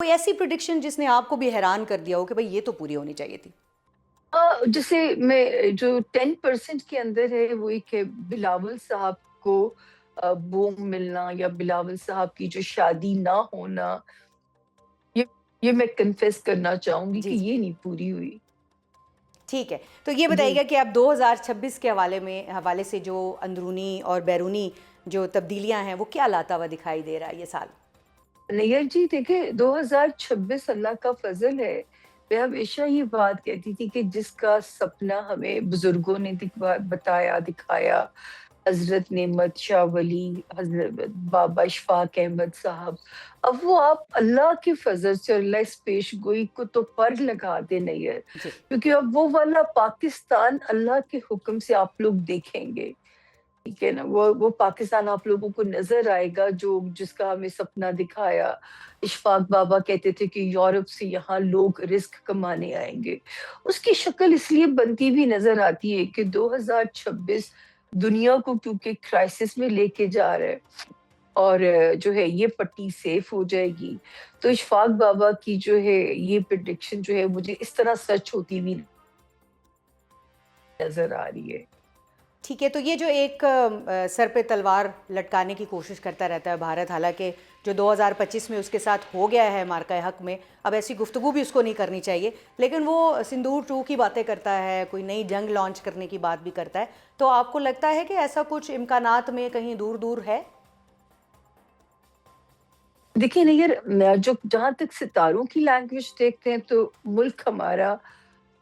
کوئی ایسی پریڈکشن جس نے آپ کو بھی حیران کر دیا ہو کہ بھئی یہ تو پوری ہونی چاہیے تھی؟ جیسے میں جو 10% کے اندر ہے وہ ایک ہے بلاول صاحب کو بوم ملنا یا بلاول صاحب کی جو شادی نہ ہونا، یہ یہ میں کنفیس کرنا چاہوں گی کہ جی جی، یہ نہیں پوری ہوئی. ٹھیک ہے. تو یہ جی بتائیے گا کہ اب 2026 کے حوالے سے جو اندرونی اور بیرونی جو تبدیلیاں ہیں وہ کیا لاتا ہوا دکھائی دے رہا ہے یہ سال؟ نیئر جی دیکھیں 2026 اللہ کا فضل ہے. میں ہمیشہ یہ بات کہتی تھی کہ جس کا سپنا ہمیں بزرگوں نے بتایا دکھایا، حضرت نعمت شاہ ولی، حضرت بابا اشفاق احمد صاحب، اب وہ آپ اللہ کے فضل سے اور اللہ اس پیش گوئی کو تو پر لگا دے نہیں ہے، جی کیونکہ اب وہ والا پاکستان اللہ کے حکم سے آپ لوگ دیکھیں گے. ٹھیک ہے نا، وہ پاکستان آپ لوگوں کو نظر آئے گا جو جس کا ہمیں سپنا دکھایا. اشفاق بابا کہتے تھے کہ یورپ سے یہاں لوگ رزق کمانے آئیں گے. اس کی شکل اس لیے بنتی بھی نظر آتی ہے کہ 2026 دنیا کو کیونکہ کرائسس میں لے کے جا رہا ہے اور جو ہے یہ پٹی سیف ہو جائے گی. تو اشفاق بابا کی جو ہے یہ پریڈکشن جو ہے مجھے اس طرح سچ ہوتی بھی نظر آ رہی ہے. ٹھیک ہے. تو یہ جو ایک سر پہ تلوار لٹکانے کی کوشش کرتا رہتا ہے بھارت، حالانکہ جو 2025 میں اس کے ساتھ ہو گیا ہے مارکہ حق میں، اب ایسی گفتگو بھی اس کو نہیں کرنی چاہیے، لیکن وہ سندور 2 کی باتیں کرتا ہے، کوئی نئی جنگ لانچ کرنے کی بات بھی کرتا ہے. تو آپ کو لگتا ہے کہ ایسا کچھ امکانات میں کہیں دور دور ہے؟ دیکھیں نیئر جو جہاں تک ستاروں کی لینگویج دیکھتے ہیں تو ملک ہمارا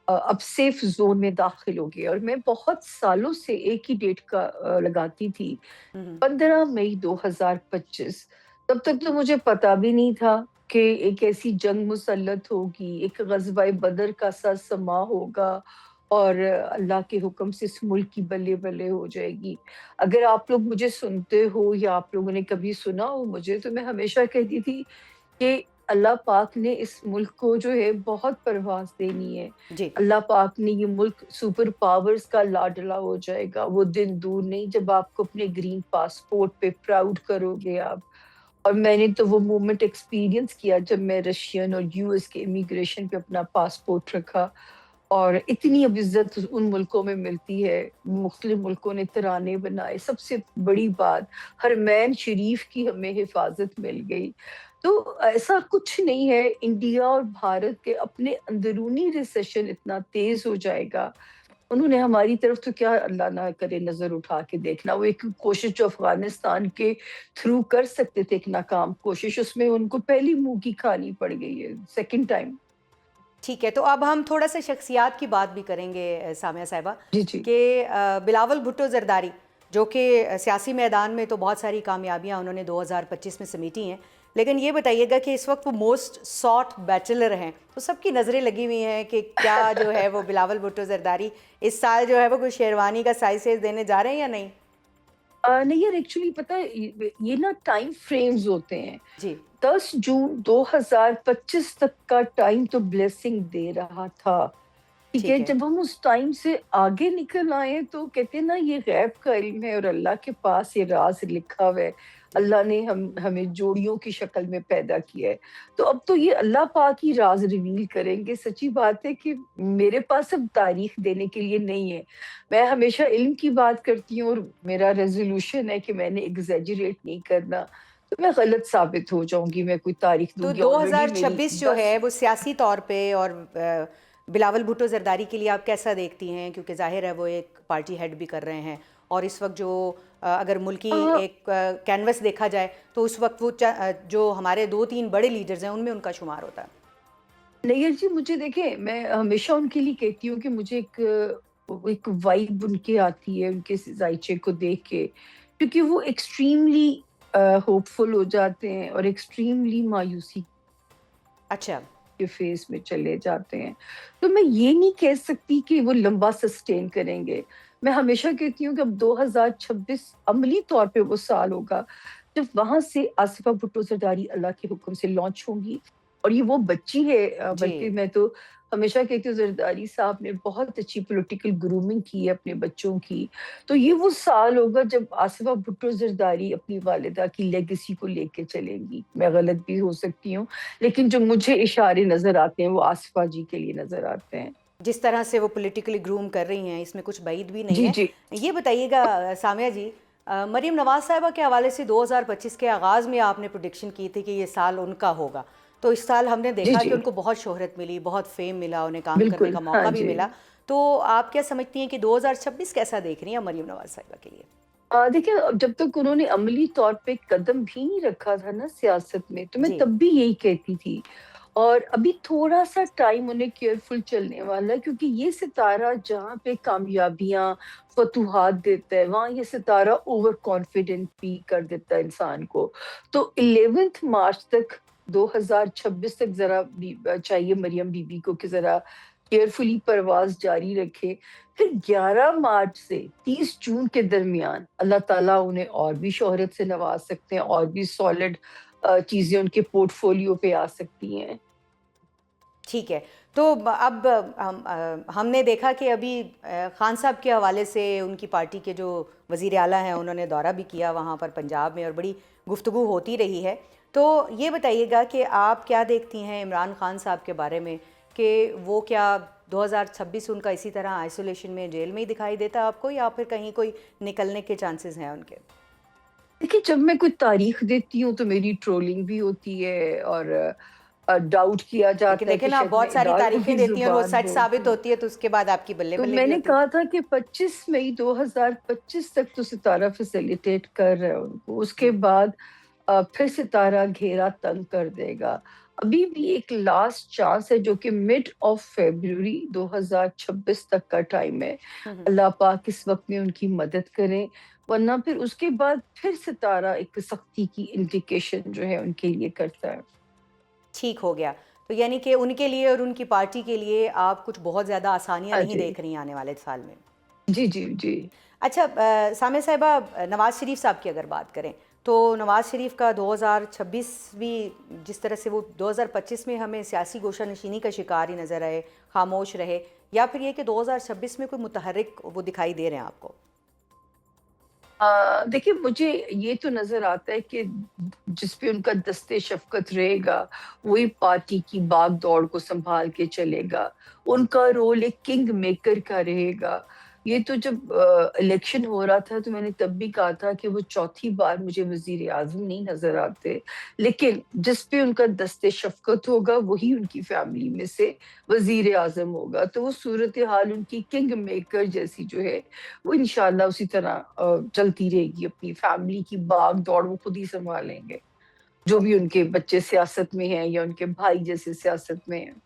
اب سیف زون میں داخل ہو گیا. اور میں بہت سالوں سے ایک ہی ڈیٹ کا لگاتی تھی، 15 مئی 2025. تب تک تو مجھے پتا بھی نہیں تھا کہ ایک ایسی جنگ مسلط ہوگی، ایک غزوہ بدر کا سا سما ہوگا اور اللہ کے حکم سے اس ملک کی بلے بلے ہو جائے گی. اگر آپ لوگ مجھے سنتے ہو یا آپ لوگوں نے کبھی سنا ہو مجھے، تو میں ہمیشہ کہتی تھی کہ اللہ پاک نے اس ملک کو جو ہے بہت پرواز دینی ہے. جی اللہ پاک نے یہ ملک سپر پاورز کا لاڈلا ہو جائے گا. وہ دن دور نہیں جب آپ کو اپنے گرین پاسپورٹ پہ پراؤڈ کرو گے آپ. اور میں نے تو وہ مومنٹ ایکسپیرینس کیا جب میں رشین اور یو ایس کے امیگریشن پہ اپنا پاسپورٹ رکھا، اور اتنی اب عزت ان ملکوں میں ملتی ہے. مختلف ملکوں نے ترانے بنائے. سب سے بڑی بات، حرمین شریف کی ہمیں حفاظت مل گئی. تو ایسا کچھ نہیں ہے. انڈیا اور بھارت کے اپنے اندرونی ریسیشن اتنا تیز ہو جائے گا، انہوں نے ہماری طرف تو کیا اللہ نہ کرے نظر اٹھا کے دیکھنا. وہ ایک کوشش جو افغانستان کے تھرو کر سکتے تھے، ایک ناکام کوشش، اس میں ان کو پہلی منہ کی کھانی پڑ گئی ہے سیکنڈ ٹائم. ٹھیک ہے. تو اب ہم تھوڑا سا شخصیات کی بات بھی کریں گے سامیہ صاحبہ، جی جی. کہ بلاول بھٹو زرداری جو کہ سیاسی میدان میں تو بہت ساری کامیابیاں انہوں نے 2025 میں سمیٹی ہیں، لیکن یہ بتائیے گا کہ اس وقت وہ موسٹ ساٹ بیچلر ہیں، تو سب کی نظریں لگی ہوئی ہیں کہ کیا جو ہے وہ بلاول بھٹو زرداری اس سال جو ہے وہ کوئی شیروانی کا سائز دینے جا رہے ہیں یا نہیں؟ نہیں یار، ایکچولی پتہ ہے یہ نا ٹائم فریمز ہوتے ہیں. جی 10 جون 2025 تک کا ٹائم تو بلیسنگ دے رہا تھا. ٹھیک ہے، ٹھیک ہے. جب ہم اس ٹائم سے آگے نکل آئے تو کہتے ہیں نا یہ غیب کا علم ہے اور اللہ کے پاس یہ راز لکھا ہوا ہے. جی اللہ نے ہمیں جوڑیوں کی شکل میں پیدا کیا ہے. تو اب تو یہ اللہ پاک ہی راز ریویل کریں گے. سچی بات ہے کہ میرے پاس اب تاریخ دینے کے لیے نہیں ہے. میں ہمیشہ علم کی بات کرتی ہوں اور میرا ریزولوشن ہے کہ میں نے ایگزیجریٹ نہیں کرنا. تو میں غلط ثابت ہو جاؤں گی، میں کوئی تاریخ تو دوں گی. دو آلریڈی ہزار میری چھبیس جو 10. ہے وہ سیاسی طور پہ اور بلاول بھٹو زرداری کے لیے آپ کیسا دیکھتی ہیں؟ کیونکہ ظاہر ہے وہ ایک پارٹی ہیڈ بھی کر رہے ہیں، اور اس وقت جو اگر ملکی ایک کینوس دیکھا جائے تو اس وقت وہ جو ہمارے 2-3 بڑے لیڈرز ہیں ان میں ان کا شمار ہوتا ہے. نیئر جی مجھے دیکھیں، میں ہمیشہ ان کے لیے کہتی ہوں کہ مجھے ایک وائب ان کی آتی ہے ان کے ذائچے کو دیکھ کے، کیونکہ وہ ایکسٹریملی ہوپ فل ہو جاتے ہیں اور ایکسٹریملی مایوسی اچھا. کے فیز میں چلے جاتے ہیں. تو میں یہ نہیں کہہ سکتی کہ وہ لمبا سسٹین کریں گے. میں ہمیشہ کہتی ہوں کہ اب 2026 عملی طور پہ وہ سال ہوگا جب وہاں سے آصفہ بھٹو زرداری اللہ کے حکم سے لانچ ہوں گی اور یہ وہ بچی ہے جی। بلکہ میں تو ہمیشہ کہتی ہوں زرداری صاحب نے بہت اچھی پولیٹیکل گرومنگ کی ہے اپنے بچوں کی. تو یہ وہ سال ہوگا جب آصفہ بھٹو زرداری اپنی والدہ کی لیگیسی کو لے کے چلیں گی. میں غلط بھی ہو سکتی ہوں، لیکن جو مجھے اشارے نظر آتے ہیں وہ آصفہ جی کے لیے نظر آتے ہیں. جس طرح سے وہ پولیٹیکلی گروم کر رہی ہیں اس میں کچھ بعید بھی نہیں جی ہے. جی یہ بتائیے گا سامیہ جی، مریم نواز صاحبہ کے حوالے سے 2025 کے آغاز میں آپ نے پریڈکشن کی تھی کہ یہ سال ان کا ہوگا، تو اس سال ہم نے جی دیکھا جی کہ ان کو بہت شہرت ملی، بہت فیم ملا، انہیں کام کرنے بالکل کا ہاں موقع بھی جی. ملا. تو آپ کیا سمجھتی ہیں کہ 2026 کیسا دیکھ رہی ہیں مریم نواز صاحبہ کے لیے؟ دیکھیں جب تک انہوں نے عملی طور پہ قدم بھی نہیں رکھا تھا نا سیاست میں، تو میں جی. تب بھی یہی کہتی تھی. اور ابھی تھوڑا سا ٹائم انہیں کیئرفل چلنے والا ہے، کیونکہ یہ ستارہ جہاں پہ کامیابیاں فتوحات دیتا ہے وہاں یہ ستارہ اوور کانفیڈنٹ بھی کر دیتا ہے انسان کو. تو 11 مارچ تک 2026 تک ذرا چاہیے مریم بی بی کو کہ ذرا کیئرفلی پرواز جاری رکھے. پھر 11 مارچ سے 30 جون کے درمیان اللہ تعالیٰ انہیں اور بھی شہرت سے نواز سکتے ہیں، اور بھی سالڈ چیزیں ان کے پورٹ فولیو پہ آ سکتی ہیں. ٹھیک ہے. تو اب ہم نے دیکھا کہ ابھی خان صاحب کے حوالے سے ان کی پارٹی کے جو وزیر اعلیٰ ہیں انہوں نے دورہ بھی کیا وہاں پر پنجاب میں، اور بڑی گفتگو ہوتی رہی ہے. تو یہ بتائیے گا کہ آپ کیا دیکھتی ہیں عمران خان صاحب کے بارے میں، کہ وہ کیا 2026 ان کا اسی طرح آئسولیشن میں جیل میں ہی دکھائی دیتا ہے آپ کو، یا پھر کہیں کوئی نکلنے کے چانسز ہیں ان کے؟ دیکھیے جب میں کوئی تاریخ دیتی ہوں تو میری ٹرولنگ بھی ہوتی ہے، اور ڈاؤٹ کیا لیکن جاتا ہے دیکھیں کہ نا، آپ شاید میں بہت ساری اداروں تعریفیں کی دیتی ہیں اور وہ زبان سچ ثابت بولتی ہوں. ہوتی ہے تو اس کے بعد آپ کی بلے تو بلے میں کی نے ہوتی ہے. کہا تھا کہ 25 مئی 2025 تک تو ستارہ فیسیلیٹیٹ کر رہے ہیں ان کو، اس کے جی. بعد پھر ستارہ گھیرا تنگ کر دے گا. ابھی بھی ایک لاسٹ چانس ہے جو کہ مڈ آف فیبروری 2026 تک کا ٹائم ہے. اللہ پاک اس وقت میں ان کی مدد کریں، ورنہ پھر اس کے بعد پھر ستارہ ایک سختی کی انڈیکیشن جو ہے ان کے لیے کرتا ہے. ٹھیک ہو گیا. تو یعنی کہ ان کے لیے اور ان کی پارٹی کے لیے آپ کچھ بہت زیادہ آسانیاں ہاں نہیں جی دیکھ رہی ہیں آنے والے سال میں. جی جی جی. اچھا سامع صاحبہ، نواز شریف صاحب کی اگر بات کریں تو نواز شریف کا 2026 بھی جس طرح سے وہ 2025 میں ہمیں سیاسی گوشہ نشینی کا شکار ہی نظر آئے، خاموش رہے، یا پھر یہ کہ 2026 میں کوئی متحرک وہ دکھائی دے رہے ہیں آپ کو؟ دیکھیے مجھے یہ تو نظر آتا ہے کہ جس پہ ان کا دست شفقت رہے گا وہی پارٹی کی باغ دوڑ کو سنبھال کے چلے گا. ان کا رول ایک کنگ میکر کا رہے گا. یہ تو جب الیکشن ہو رہا تھا تو میں نے تب بھی کہا تھا کہ وہ چوتھی بار مجھے وزیر اعظم نہیں نظر آتے، لیکن جس پہ ان کا دست شفقت ہوگا وہی ان کی فیملی میں سے وزیر اعظم ہوگا. تو وہ صورتحال ان کی کنگ میکر جیسی جو ہے وہ انشاءاللہ اسی طرح چلتی رہے گی. اپنی فیملی کی باغ دوڑ وہ خود ہی سنبھالیں گے، جو بھی ان کے بچے سیاست میں ہیں یا ان کے بھائی جیسے سیاست میں ہیں.